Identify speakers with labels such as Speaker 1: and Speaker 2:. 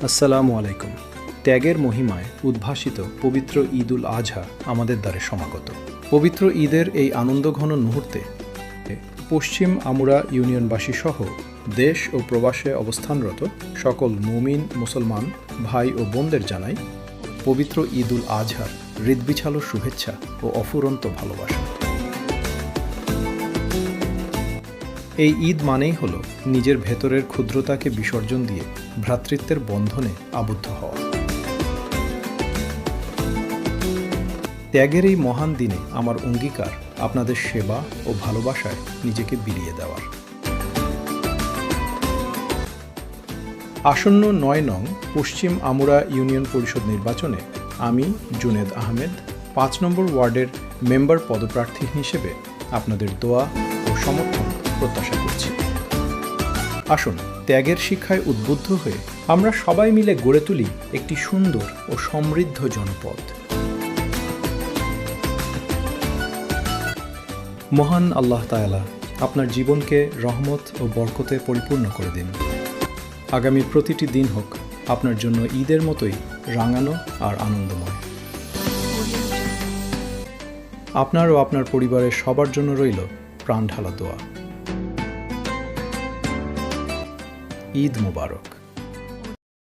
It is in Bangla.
Speaker 1: আসসালামু আলাইকুম। ত্যাগের মহিমায় উদ্ভাসিত পবিত্র ঈদ উল আজহা আমাদের দ্বারে সমাগত। পবিত্র ঈদের এই আনন্দঘন মুহূর্তে পশ্চিম আমুরা ইউনিয়নবাসী সহ দেশ ও প্রবাসে অবস্থানরত সকল মুমিন মুসলমান ভাই ও বোনদের জানাই পবিত্র ঈদ উল আজহার হৃদ্বিছালো শুভেচ্ছা ও অফুরন্ত ভালোবাসা। এই ঈদ মানেই হল নিজের ভেতরের ক্ষুদ্রতাকে বিসর্জন দিয়ে ভ্রাতৃত্বের বন্ধনে আবদ্ধ হওয়া। ত্যাগের এই মহান দিনে আমার অঙ্গীকার আপনাদের সেবা ও ভালোবাসায় নিজেকে বিলিয়ে দেওয়ার। আসন্ন ৯ নং পশ্চিম আমুরা ইউনিয়ন পরিষদ নির্বাচনে আমি জুনেদ আহমেদ ৫ নম্বর ওয়ার্ডের মেম্বার পদপ্রার্থী হিসেবে আপনাদের দোয়া ও সমর্থন প্রত্যাশা করছি। আসুন ত্যাগের শিক্ষায় উদ্বুদ্ধ হয়ে আমরা সবাই মিলে গড়ে তুলি একটি সুন্দর ও সমৃদ্ধ জনপদ। মহান আল্লাহ তাআলা আপনার জীবনকে রহমত ও বরকতে পরিপূর্ণ করে দিন। আগামী প্রতিটি দিন হোক আপনার জন্য ঈদের মতোই রাঙানো আর আনন্দময়। আপনার ও আপনার পরিবারের সবার জন্য রইল প্রাণঢালা দোয়া। ঈদ মোবারক।